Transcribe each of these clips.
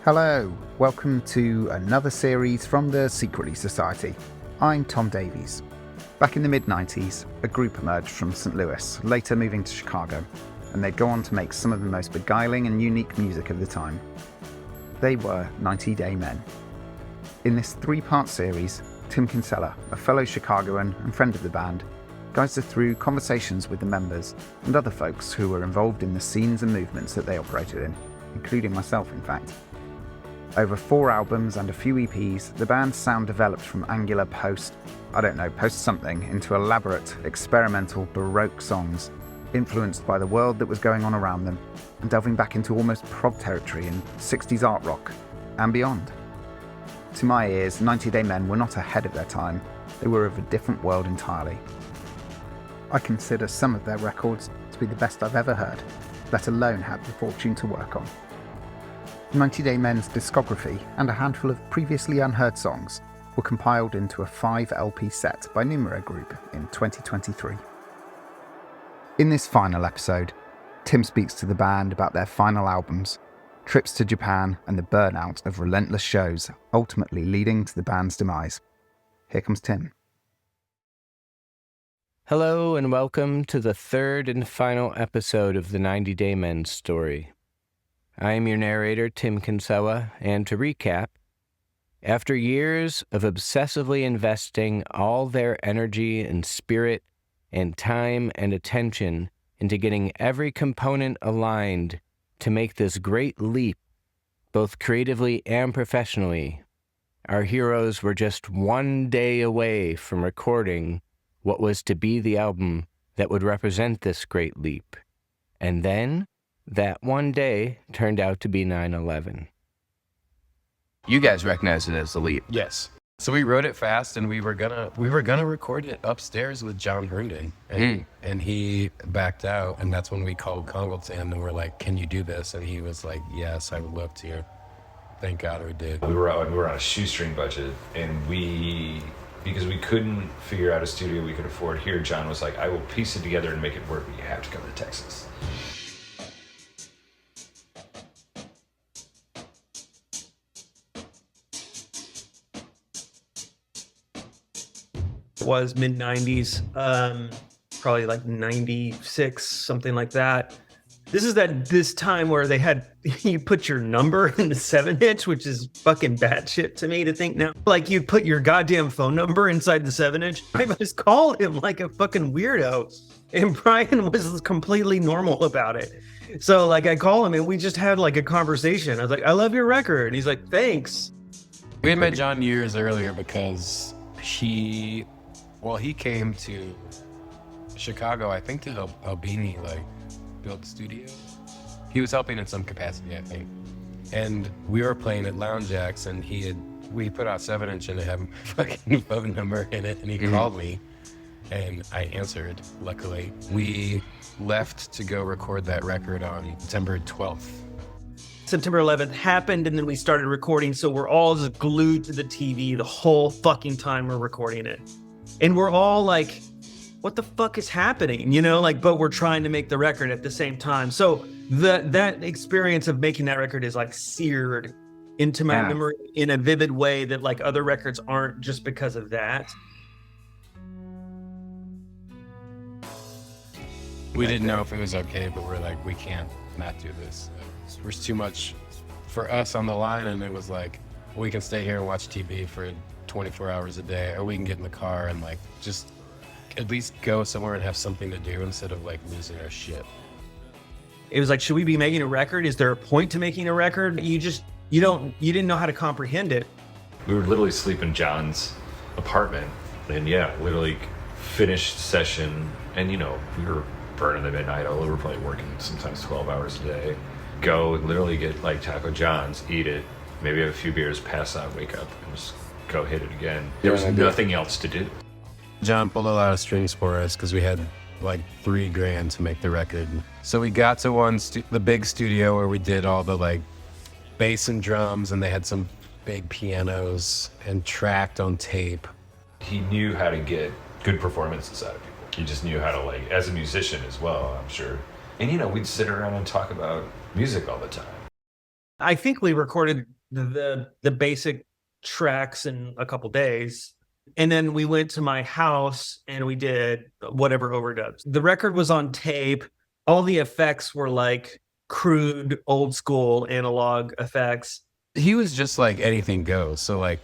Hello, welcome to another series from the Secretly Society. I'm Tom Davies. Back in the mid-90s, a group emerged from St. Louis, later moving to Chicago, and they'd go on to make some of the most beguiling and unique music of the time. They were 90 Day Men. In this three-part series, Tim Kinsella, a fellow Chicagoan and friend of the band, guides us through conversations with the members and other folks who were involved in the scenes and movements that they operated in, including myself, in fact. Over 4 albums and a few EPs, the band's sound developed from angular post-something, into elaborate, experimental, baroque songs, influenced by the world that was going on around them, and delving back into almost prog territory in 60s art rock and beyond. To my ears, 90 Day Men were not ahead of their time, they were of a different world entirely. I consider some of their records to be the best I've ever heard, let alone had the fortune to work on. 90 Day Men's discography and a handful of previously unheard songs were compiled into a 5 LP set by Numero Group in 2023. In this final episode, Tim speaks to the band about their final albums, trips to Japan, and the burnout of relentless shows, ultimately leading to the band's demise. Here comes Tim. Hello and welcome to the third and final episode of the 90 Day Men story. I am your narrator, Tim Kinsella, and to recap, after years of obsessively investing all their energy and spirit and time and attention into getting every component aligned to make this great leap, both creatively and professionally, our heroes were just one day away from recording what was to be the album that would represent this great leap. And then, that one day turned out to be 9/11. You guys recognize it as the leap. Yes. So we wrote it fast, and we were gonna record it upstairs with John Herndon, and he backed out, and that's when we called Congleton and we're like, "Can you do this?" And he was like, "Yes, I would love to." Thank God we did. We were on a shoestring budget, and because we couldn't figure out a studio we could afford here, John was like, "I will piece it together and make it work, but you have to come to Texas." Was mid-90s, probably like 96, something like that. This is this time where they had you put your number in the 7-inch, which is fucking bad shit to me to think now. Like you put your goddamn phone number inside the 7-inch. I just called him like a fucking weirdo, and Brian was completely normal about it. So like I call him and we just had like a conversation. I was like, "I love your record." And he's like, "Thanks." We had met John years earlier because he came to Chicago, I think, to help Albini build the studio. He was helping in some capacity, I think. And we were playing at Lounge Jacks, and we put out 7-inch and it had my fucking phone number in it, and he called me, and I answered, luckily. We left to go record that record on September 12th. September 11th happened, and then we started recording, so we're all just glued to the TV the whole fucking time we're recording it. And we're all like, what the fuck is happening? But we're trying to make the record at the same time. So that experience of making that record is like seared into my memory in a vivid way that like other records aren't, just because of that. We didn't know if it was okay, but we're like, we can't not do this. There's too much for us on the line, and it was like, we can stay here and watch TV for 24 hours a day, or we can get in the car and like just at least go somewhere and have something to do instead of like losing our shit. It was like, should we be making a record? Is there a point to making a record? You didn't know how to comprehend it. We would literally sleep in John's apartment, and literally finished session, and we were burning the midnight oil. We were probably working sometimes 12 hours a day. Go literally get like Taco John's, eat it, maybe have a few beers, pass out, wake up, and just go hit it again. There was nothing else to do. John pulled a lot of strings for us because we had like $3,000 to make the record. So we got to the big studio where we did all the like bass and drums, and they had some big pianos and tracked on tape. He knew how to get good performances out of people. He just knew how to as a musician as well, I'm sure. And we'd sit around and talk about music all the time. I think we recorded the basic tracks in a couple days. And then we went to my house and we did whatever overdubs. The record was on tape. All the effects were like crude, old school analog effects. He was just like anything goes. So like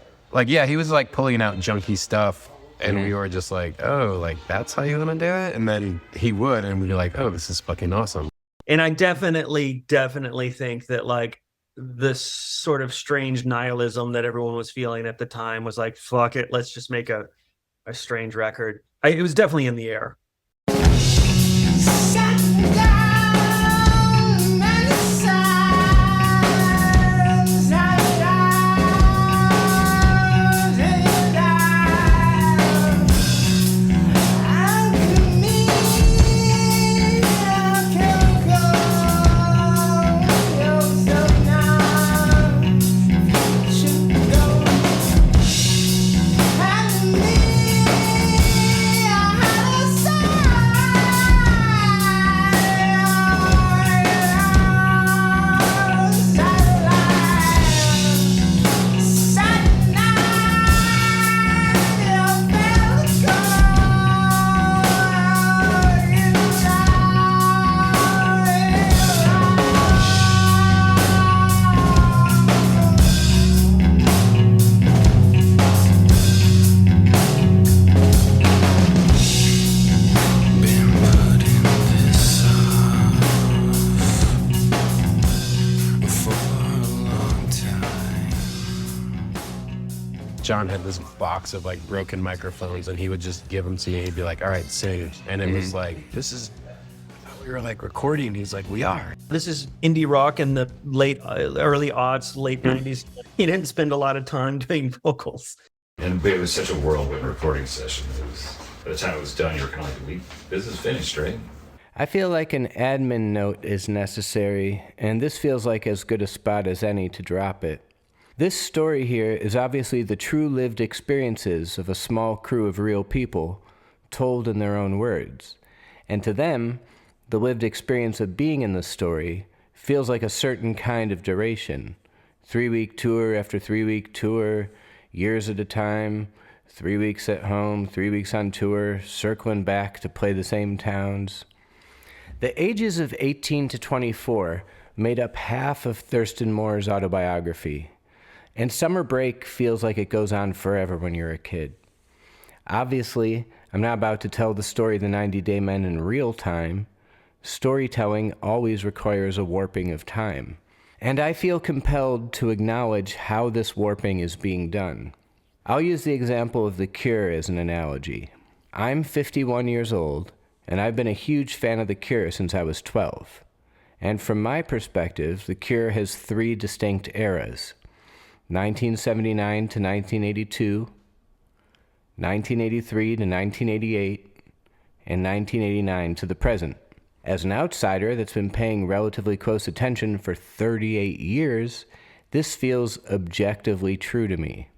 yeah, he was like pulling out junky stuff, and we were just like, oh, like that's how you want to do it. And then he would, and we'd be like, oh, this is fucking awesome. And I definitely think that like this sort of strange nihilism that everyone was feeling at the time was like, fuck it, let's just make a strange record. It was definitely in the air. John had this box of like broken microphones, and he would just give them to me. He'd be like, all right, sing. And it was like, I thought we were like recording. He's like, we are. This is indie rock in the early aughts, late 90s. He didn't spend a lot of time doing vocals. And it was such a whirlwind recording session. It was, by the time it was done, you were kind of like, this is finished, right? I feel like an admin note is necessary, and this feels like as good a spot as any to drop it. This story here is obviously the true lived experiences of a small crew of real people, told in their own words. And to them, the lived experience of being in the story feels like a certain kind of duration. 3-week tour after 3-week tour, years at a time, 3 weeks at home, 3 weeks on tour, circling back to play the same towns. The ages of 18 to 24 made up half of Thurston Moore's autobiography. And summer break feels like it goes on forever when you're a kid. Obviously, I'm not about to tell the story of the 90 Day Men in real time. Storytelling always requires a warping of time. And I feel compelled to acknowledge how this warping is being done. I'll use the example of The Cure as an analogy. I'm 51 years old, and I've been a huge fan of The Cure since I was 12. And from my perspective, The Cure has 3 distinct eras. 1979 to 1982, 1983 to 1988, and 1989 to the present. As an outsider that's been paying relatively close attention for 38 years, this feels objectively true to me.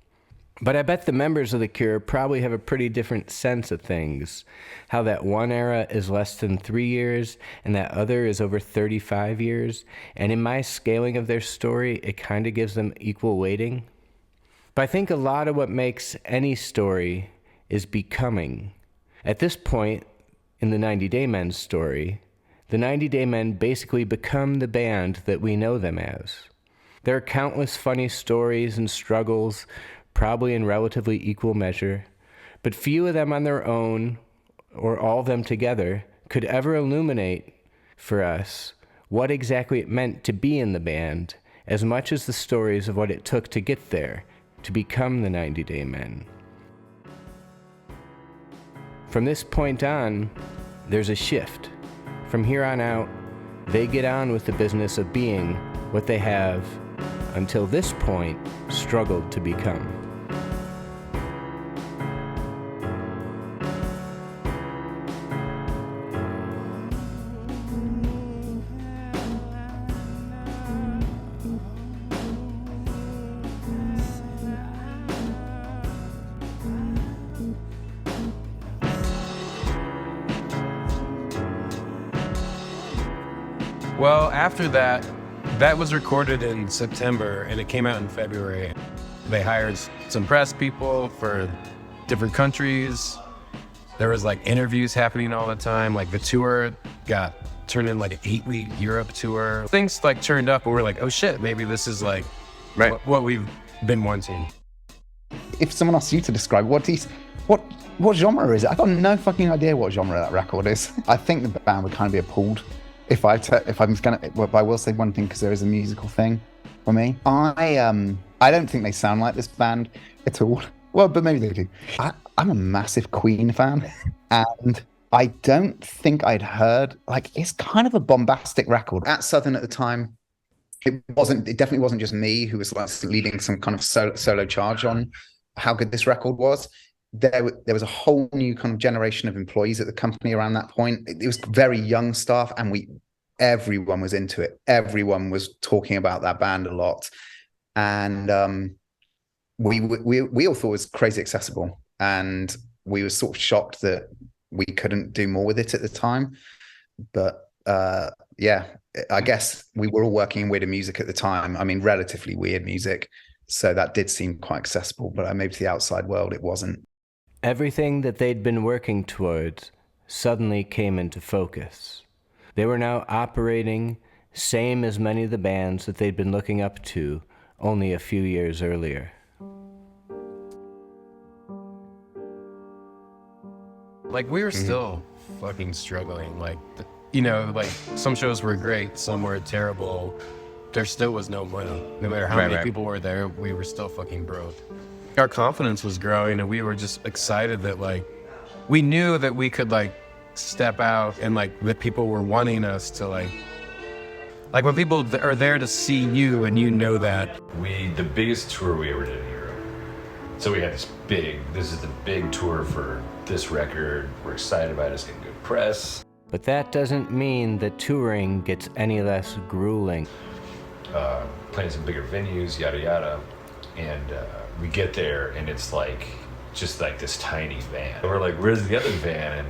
But I bet the members of The Cure probably have a pretty different sense of things. How that one era is less than 3 years and that other is over 35 years. And in my scaling of their story, it kind of gives them equal weighting. But I think a lot of what makes any story is becoming. At this point in the 90 Day Men's story, the 90 Day Men basically become the band that we know them as. There are countless funny stories and struggles, probably in relatively equal measure, but few of them on their own, or all of them together, could ever illuminate for us what exactly it meant to be in the band, as much as the stories of what it took to get there, to become the 90 Day Men. From this point on, there's a shift. From here on out, they get on with the business of being what they have, until this point, struggled to become. Well, after that, That was recorded in September and it came out in February. They hired some press people for different countries. There was like interviews happening all the time. Like the tour got turned in like an 8-week Europe tour. Things like turned up and we're like, oh shit, maybe this is like what we've been wanting. If someone asks you to describe what genre is it? I got no fucking idea what genre that record is. I think the band would kind of be appalled if I'm gonna. But I will say one thing because there is a musical thing for me. I don't think they sound like this band at all. Well, but maybe they do. I'm a massive Queen fan, and I don't think I'd heard, like, it's kind of a bombastic record. At Southern at the time, it definitely wasn't just me who was like leading some kind of solo charge on how good this record was. There was a whole new kind of generation of employees at the company around that point. It was very young staff, and everyone was into it. Everyone was talking about that band a lot. And we all thought it was crazy accessible, and we were sort of shocked that we couldn't do more with it at the time. But yeah, I guess we were all working in weirder music at the time. I mean, relatively weird music, so that did seem quite accessible, but maybe to the outside world it wasn't. Everything that they'd been working towards suddenly came into focus. They were now operating same as many of the bands that they'd been looking up to only a few years earlier. Like we were still fucking struggling. Like, you know, like some shows were great, some were terrible. There still was no money. No matter how many people were there, we were still fucking broke. Our confidence was growing and we were just excited that like, we knew that we could like step out and like that people were wanting us to like when people are there to see you and you know that. The biggest tour we ever did in Europe. So we had this is the big tour for this record. We're excited about it. It's getting good press. But that doesn't mean that touring gets any less grueling. Playing some bigger venues, yada yada. And we get there and it's like, just like this tiny van. And we're like, where's the other van? And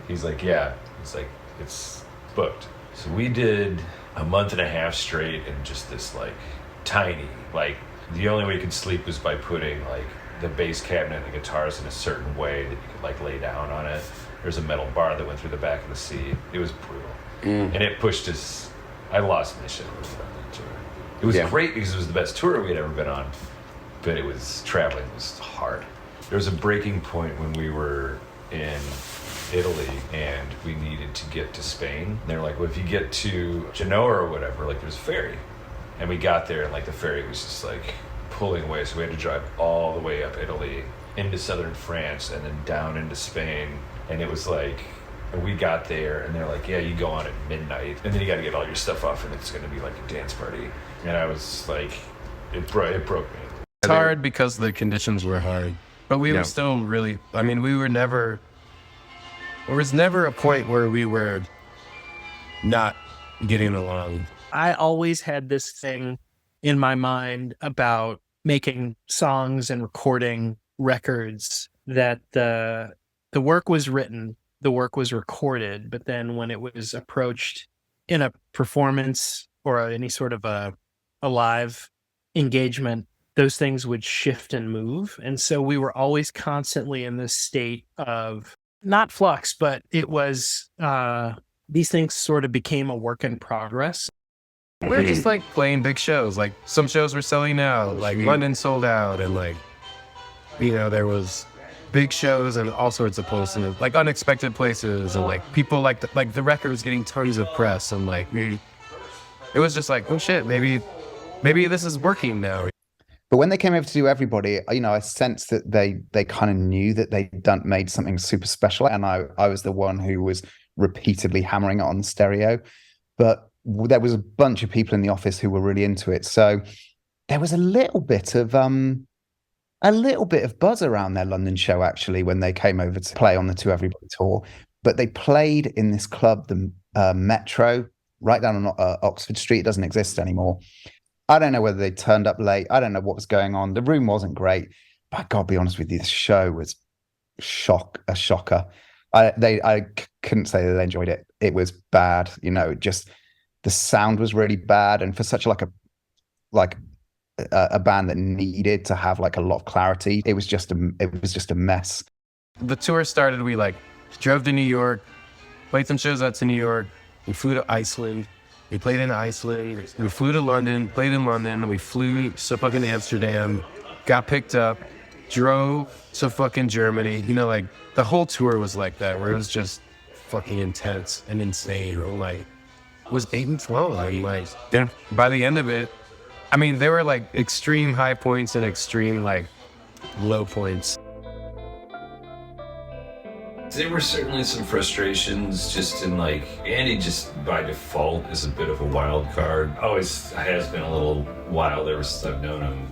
he's like, yeah. It's like, it's booked. So we did a month and a half straight in just this like tiny, like the only way you could sleep was by putting like the bass cabinet and the guitars in a certain way that you could like lay down on it. There's a metal bar that went through the back of the seat. It was brutal. And it pushed us. I lost my shit on that tour. It was great because it was the best tour we had ever been on, but traveling was hard. There was a breaking point when we were in Italy and we needed to get to Spain. And they were like, well, if you get to Genoa or whatever, like there's a ferry. And we got there and like the ferry was just like pulling away. So we had to drive all the way up Italy into southern France and then down into Spain. And it was like, and we got there and they're like, yeah, you go on at midnight and then you got to get all your stuff off and it's going to be like a dance party. And I was like, it broke me. It's hard because the conditions were hard, but we were still really, I mean, there was never a point where we were not getting along. I always had this thing in my mind about making songs and recording records that the work was written, the work was recorded, but then when it was approached in a performance or any sort of a live engagement, those things would shift and move. And so we were always constantly in this state of not flux, but it was, these things sort of became a work in progress. We're just like playing big shows. Like some shows were selling out, like London sold out, and like, you know, there was big shows and all sorts of places, like unexpected places, and like people like the record was getting tons of press, and like it was just like, oh shit, maybe this is working now. But when they came over to do Everybody, you know, I sensed that they kind of knew that they'd made something super special, and I was the one who was repeatedly hammering it on the stereo. But there was a bunch of people in the office who were really into it, so there was a little bit of buzz around their London show actually when they came over to play on the To Everybody tour. But they played in this club, the Metro, right down on Oxford Street. It doesn't exist anymore. I don't know whether they turned up late. I don't know what was going on. The room wasn't great. But I gotta be honest with you, the show was a shocker. I couldn't say that they enjoyed it. It was bad. You know, just the sound was really bad, and for such a band that needed to have like a lot of clarity, it was just a mess. The tour started, we like drove to New York, played some shows out to New York, we flew to Iceland, we played in Iceland, we flew to London, played in London, we flew to fucking Amsterdam, got picked up, drove to fucking Germany. You know, like the whole tour was like that, where it was just fucking intense and insane. Or like it was 8 and 12. And like, yeah, by the end of it, I mean, there were like extreme high points and extreme like low points. There were certainly some frustrations just in like, Andy just by default is a bit of a wild card. Always has been a little wild ever since I've known him.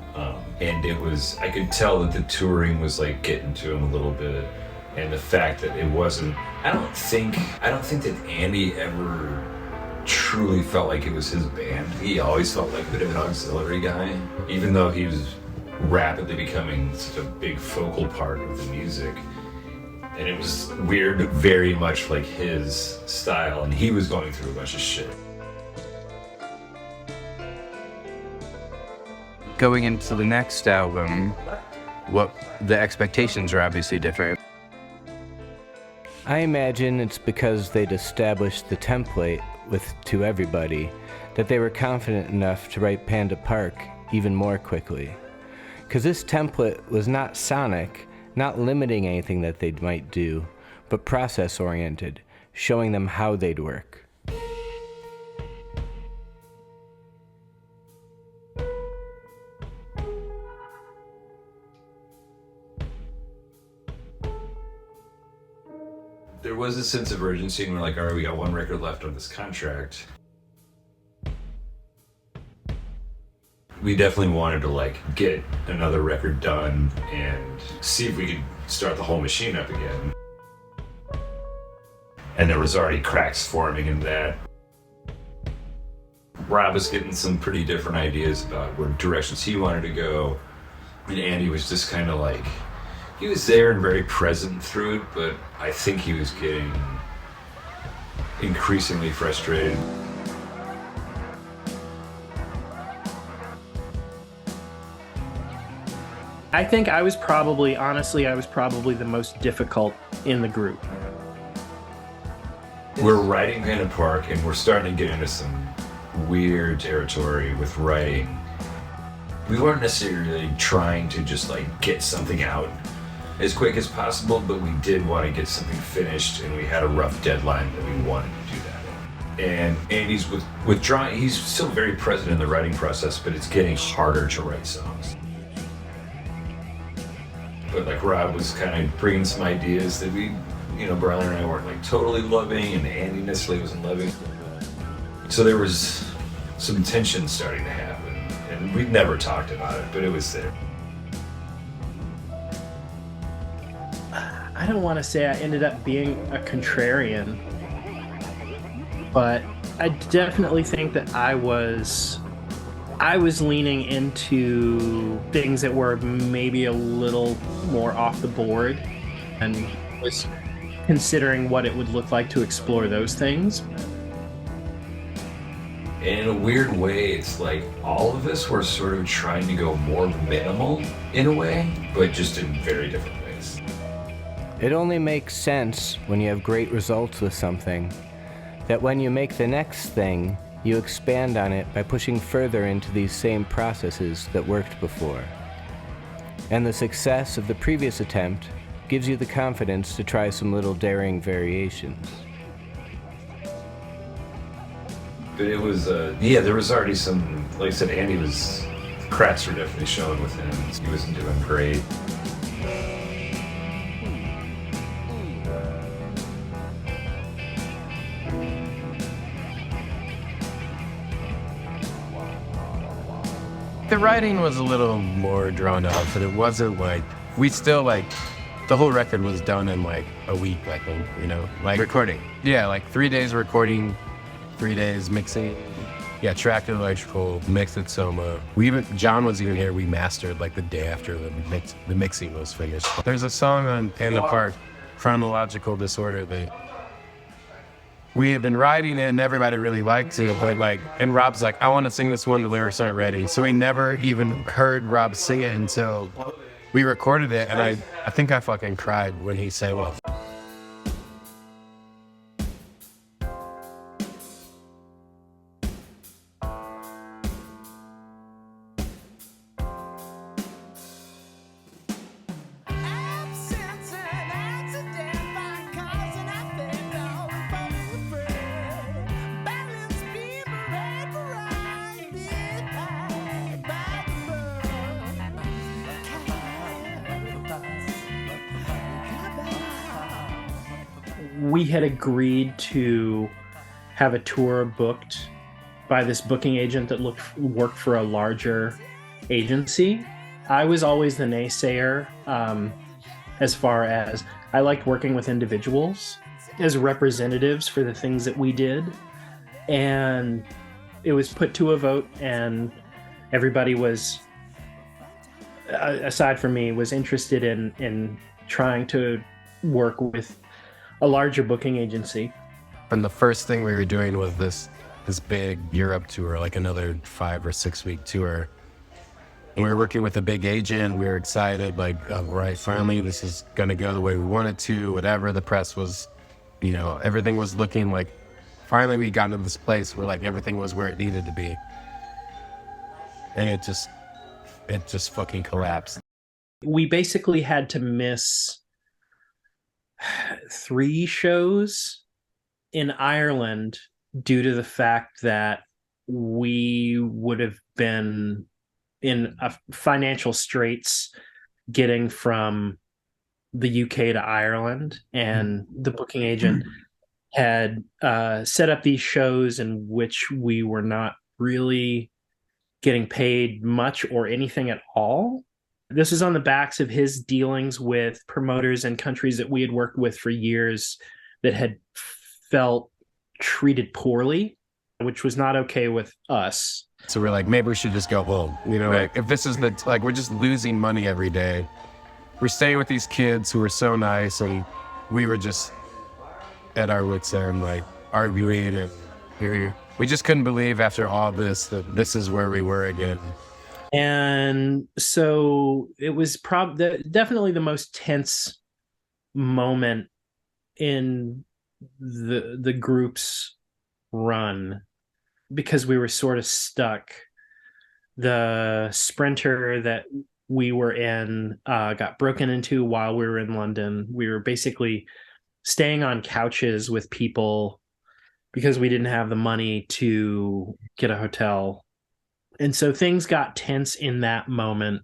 And it was, I could tell that the touring was like getting to him a little bit. And the fact that it wasn't, I don't think that Andy ever truly felt like it was his band. He always felt like a bit of an auxiliary guy, even though he was rapidly becoming such a big focal part of the music. And it was weird, very much like his style, and he was going through a bunch of shit. Going into the next album, what the expectations are obviously different. I imagine it's because they'd established the template to everybody that they were confident enough to write Panda Park even more quickly. Because this template was not sonic, not limiting anything that they might do, but process-oriented, showing them how they'd work. There was a sense of urgency, and we're like, all right, we got one record left on this contract. We definitely wanted to like get another record done and see if we could start the whole machine up again. And there was already cracks forming in that. Rob was getting some pretty different ideas about what directions he wanted to go. And Andy was just kind of like, he was there and very present through it, but I think he was getting increasingly frustrated. I think I was probably the most difficult in the group. We're writing Panda Park, and we're starting to get into some weird territory with writing. We weren't necessarily trying to just like get something out as quick as possible, but we did want to get something finished, and we had a rough deadline that we wanted to do that. And Andy's withdrawing. He's still very present in the writing process, but it's getting harder to write songs. But like Rob was kind of bringing some ideas that we, you know, Brian and I weren't like totally loving, and Andy necessarily wasn't loving. So there was some tension starting to happen, and we'd never talked about it, but it was there. I don't want to say I ended up being a contrarian, but I definitely think that I was leaning into things that were maybe a little more off the board, and was considering what it would look like to explore those things. And in a weird way, it's like all of us were sort of trying to go more minimal in a way, but just in very different ways. It only makes sense when you have great results with something, that when you make the next thing, you expand on it by pushing further into these same processes that worked before. And the success of the previous attempt gives you the confidence to try some little daring variations. But it was, there was already some, like I said, cracks were definitely showing with him. He wasn't doing great. The writing was a little more drawn out, but it wasn't like, we still like, the whole record was done in like a week, I think, you know? Like Recording. Yeah, like 3 days recording, 3 days mixing. Yeah, tracked it electrical, mixed it Soma. John was even here, we mastered like the day after the mixing was finished. There's a song on Panda Park, Chronological Disorder, that we had been writing it and everybody really liked it, but like, and Rob's like, I want to sing this one, the lyrics aren't ready. So we never even heard Rob sing it until we recorded it, and I think I fucking cried when he sang it. We had agreed to have a tour booked by this booking agent that worked for a larger agency. I was always the naysayer, as far as I liked working with individuals as representatives for the things that we did. And it was put to a vote, and everybody was, aside from me, was interested in trying to work with a larger booking agency. And the first thing we were doing was this big Europe tour, like another 5 or 6 week tour. And we were working with a big agent. We were excited, like, oh, right, finally, this is going to go the way we want it to, whatever. The press was, everything was looking like, finally we got to this place where like everything was where it needed to be. And it just fucking collapsed. We basically had to miss 3 shows in Ireland due to the fact that we would have been in a financial straits getting from the UK to Ireland, and the booking agent had set up these shows in which we were not really getting paid much or anything at all. This is on the backs of his dealings with promoters in countries that we had worked with for years that had felt treated poorly, which was not okay with us. So we're like, maybe we should just go home. Like, if this is we're just losing money every day. We're staying with these kids who are so nice, and we were just at our wits' end, like arguing, and we just couldn't believe after all this that this is where we were again. And so it was definitely the most tense moment in the group's run, because we were sort of stuck. The Sprinter that we were in got broken into while we were in London. We were basically staying on couches with people because we didn't have the money to get a hotel. And so things got tense in that moment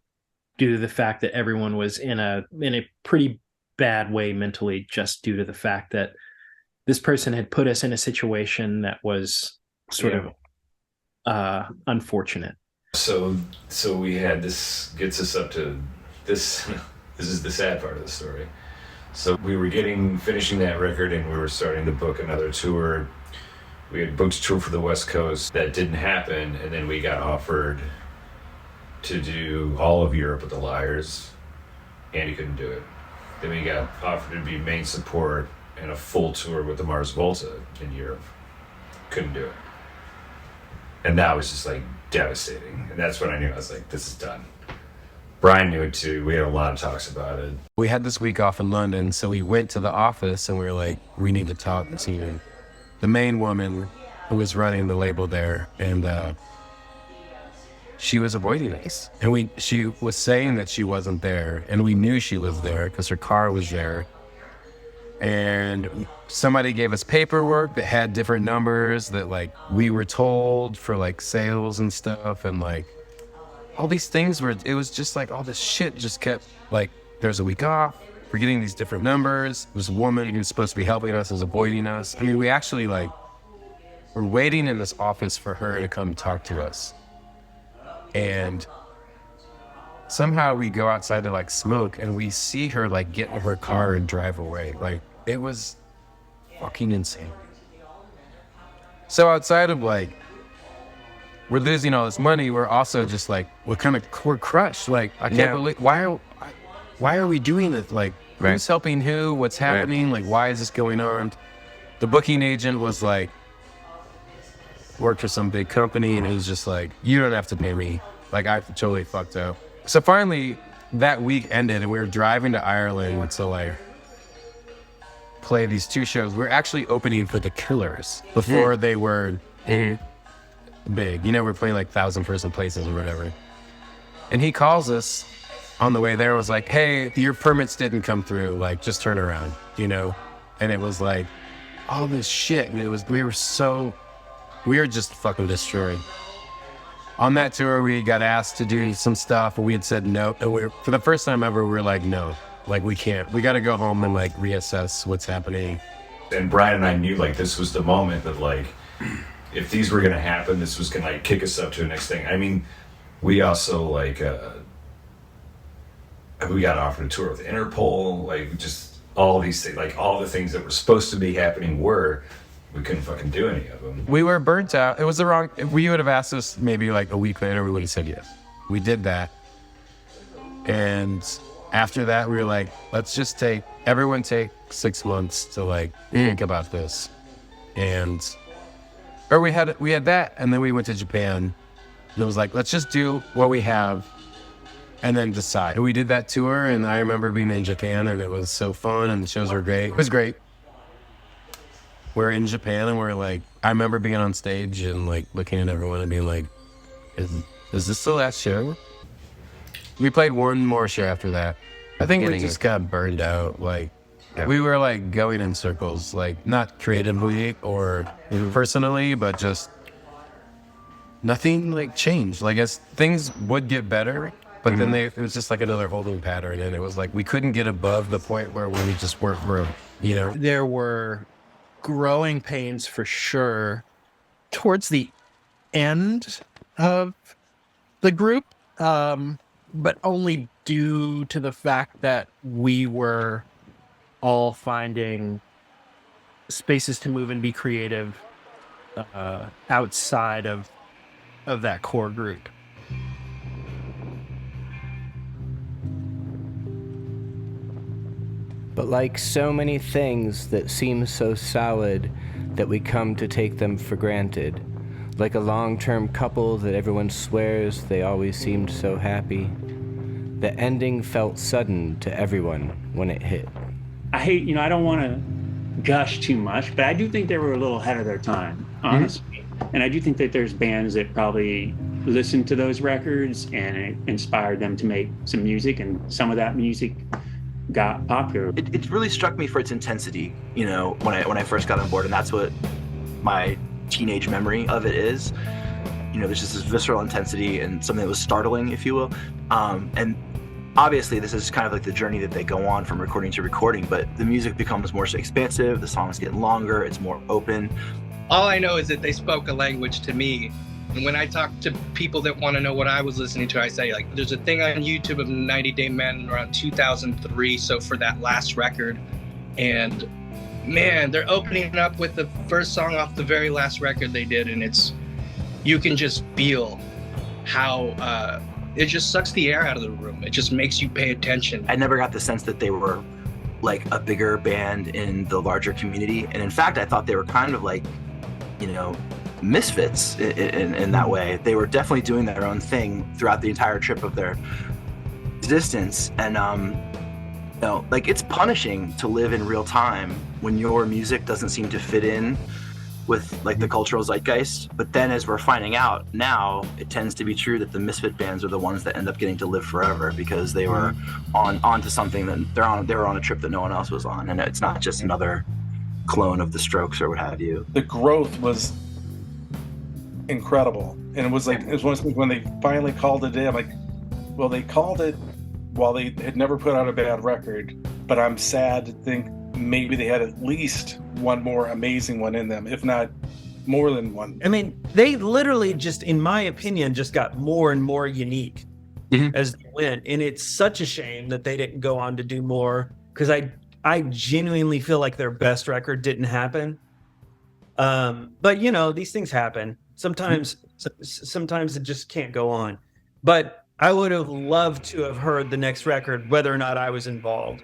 due to the fact that everyone was in a pretty bad way mentally, just due to the fact that this person had put us in a situation that was sort of unfortunate. So we had this, gets us up to this. This is the sad part of the story. So we were finishing that record, and we were starting to book another tour. We had booked a tour for the West Coast. That didn't happen, and then we got offered to do all of Europe with the Liars. Andy couldn't do it. Then we got offered to be main support in a full tour with the Mars Volta in Europe. Couldn't do it. And that was just like devastating. And that's when I knew, I was like, this is done. Brian knew it too. We had a lot of talks about it. We had this week off in London, so we went to the office and we were like, we need to talk to the main woman who was running the label there. And she was avoiding us. And she was saying that she wasn't there. And we knew she was there because her car was there. And somebody gave us paperwork that had different numbers that like we were told for like sales and stuff, and like all these things it was just like all this shit just kept like, there's a week off, we're getting these different numbers. This woman who's supposed to be helping us is avoiding us. I mean, we actually like, we're waiting in this office for her to come talk to us. And somehow we go outside to like smoke, and we see her like get in her car and drive away. Like, it was fucking insane. So outside of like, we're losing all this money, we're also just like, we're crushed. Like, I can't believe, why are we doing this? Like, who's helping who? What's happening? Like, why is this going on? the booking agent was like, worked for some big company, and it was just like, you don't have to pay me. Like, I totally fucked up. So finally, that week ended, and we were driving to Ireland to like play these 2 shows. We were actually opening for the Killers before they were big. You know, we're playing like 1,000-person places or whatever. And he calls us on the way there, was like, hey, your permits didn't come through. Like, just turn around, you know? And it was like, all this shit. And we were just fucking destroyed. On that tour, we got asked to do some stuff, and we had said no. And for the first time ever, we were like, no, like, we can't. We got to go home and like reassess what's happening. And Brian and I knew like this was the moment that like, if these were gonna happen, this was gonna like kick us up to the next thing. I mean, we also like, we got offered a tour with Interpol, like just all these things, like all the things that were supposed to be happening we couldn't fucking do any of them. We were burnt out. It was the wrong, if we would have asked us maybe like a week later, we would have said yes. We did that. And after that, we were like, let's just everyone take 6 months to like think about this. Or we had that, and then we went to Japan. And it was like, let's just do what we have and then decide. And we did that tour, and I remember being in Japan, and it was so fun, and the shows were great. It was great. We're in Japan, and we're like, I remember being on stage and like looking at everyone and being like, is this the last show? We played one more show after that. I think we just got burned out. Like, we were like going in circles, like not creatively or personally, but just nothing like changed. Like, as things would get better, but then it was just like another holding pattern, and it was like we couldn't get above the point where we just weren't room, you know? There were growing pains for sure towards the end of the group, but only due to the fact that we were all finding spaces to move and be creative outside of that core group. But like so many things that seem so solid that we come to take them for granted, like a long-term couple that everyone swears they always seemed so happy, the ending felt sudden to everyone when it hit. I don't want to gush too much, but I do think they were a little ahead of their time, honestly. And I do think that there's bands that probably listened to those records and it inspired them to make some music, and some of that music got popular. It really struck me for its intensity, you know, when I first got on board, and that's what my teenage memory of it is. You know, there's just this visceral intensity and something that was startling, if you will. And obviously this is kind of like the journey that they go on from recording to recording, but the music becomes more expansive, the songs get longer, it's more open. All I know is that they spoke a language to me. And when I talk to people that want to know what I was listening to, I say, like, there's a thing on YouTube of 90 Day Men around 2003, so for that last record. And man, they're opening up with the first song off the very last record they did, and you can just feel how it just sucks the air out of the room. It just makes you pay attention. I never got the sense that they were like a bigger band in the larger community. And in fact, I thought they were kind of like, you know, misfits in that way. They were definitely doing their own thing throughout the entire trip of their existence. And, you know, like, it's punishing to live in real time when your music doesn't seem to fit in with like the cultural zeitgeist. But then as we're finding out now, it tends to be true that the misfit bands are the ones that end up getting to live forever because they were onto something that they were on a trip that no one else was on. And it's not just another clone of the Strokes or what have you. The growth was incredible. And it was one of those things when they finally called it in, I'm like, well, they called it while they had never put out a bad record, but I'm sad to think maybe they had at least one more amazing one in them, if not more than one. I mean, they literally just, in my opinion, just got more and more unique as they went. And it's such a shame that they didn't go on to do more, because I genuinely feel like their best record didn't happen. But, you know, these things happen. Sometimes it just can't go on. But I would have loved to have heard the next record, whether or not I was involved.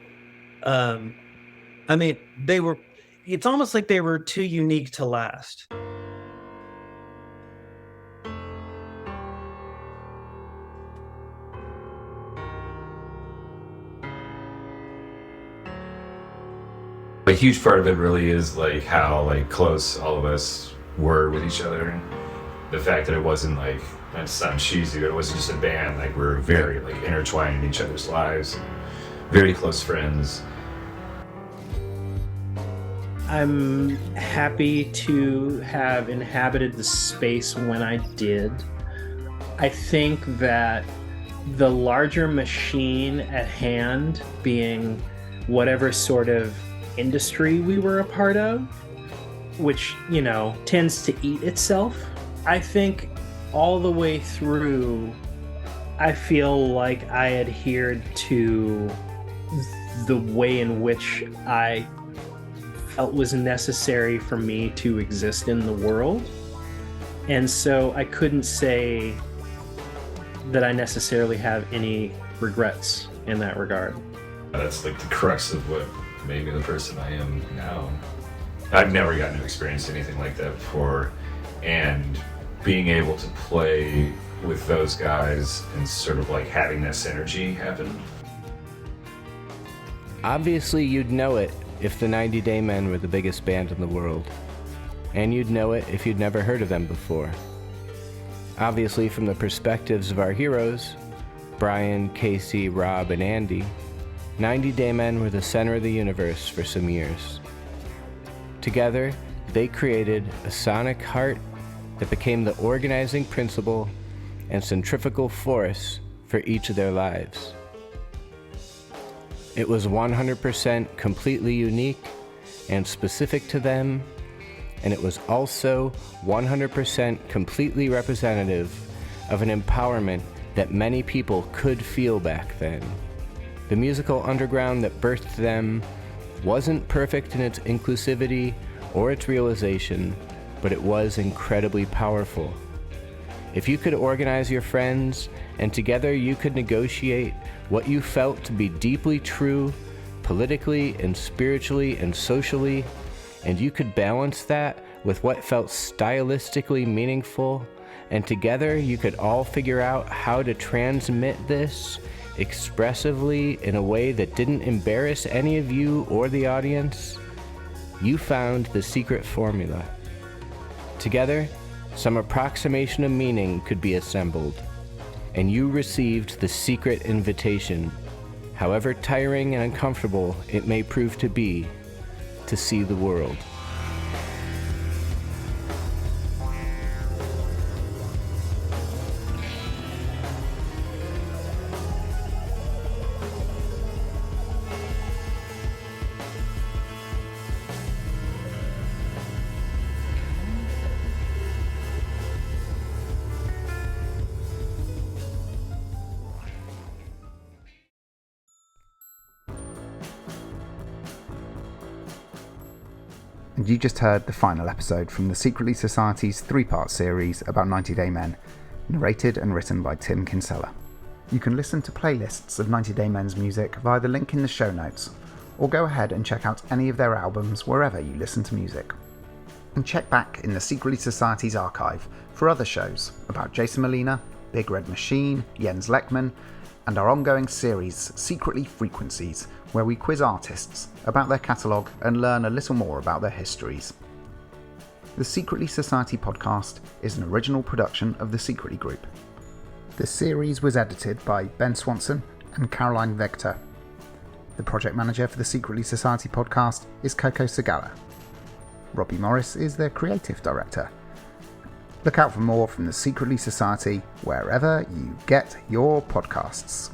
I mean, it's almost like they were too unique to last. A huge part of it really is like how like close all of us were with each other. The fact that it wasn't like, that sounds cheesy, but it wasn't just a band. Like we're very like intertwined in each other's lives, very close friends. I'm happy to have inhabited the space when I did. I think that the larger machine at hand being whatever sort of industry we were a part of, which, you know, tends to eat itself. I think all the way through, I feel like I adhered to the way in which I felt was necessary for me to exist in the world. And so I couldn't say that I necessarily have any regrets in that regard. That's like the crux of what made me the person I am now. I've never gotten to experience anything like that before, and being able to play with those guys and sort of like having that synergy happen. Obviously, you'd know it if the 90 Day Men were the biggest band in the world. And you'd know it if you'd never heard of them before. Obviously, from the perspectives of our heroes, Brian, Casey, Rob, and Andy, 90 Day Men were the center of the universe for some years. Together, they created a sonic heart that became the organizing principle and centrifugal force for each of their lives. It was 100% completely unique and specific to them, and it was also 100% completely representative of an empowerment that many people could feel back then. The musical underground that birthed them wasn't perfect in its inclusivity or its realization, but it was incredibly powerful. If you could organize your friends, and together you could negotiate what you felt to be deeply true, politically and spiritually and socially, and you could balance that with what felt stylistically meaningful, and together you could all figure out how to transmit this expressively in a way that didn't embarrass any of you or the audience, you found the secret formula. Together, some approximation of meaning could be assembled, and you received the secret invitation, however tiring and uncomfortable it may prove to be, to see the world. And you just heard the final episode from the Secretly Society's 3-part series about 90 Day Men, narrated and written by Tim Kinsella. You can listen to playlists of 90 Day Men's music via the link in the show notes, or go ahead and check out any of their albums wherever you listen to music. And check back in the Secretly Society's archive for other shows about Jason Molina, Big Red Machine, Jens Lekman, and our ongoing series Secretly Frequencies, where we quiz artists about their catalogue and learn a little more about their histories. The Secretly Society podcast is an original production of the Secretly Group. The series was edited by Ben Swanson and Caroline Vector. The project manager for the Secretly Society podcast is Coco Segala. Robbie Morris is their creative director. Look out for more from the Secretly Society wherever you get your podcasts.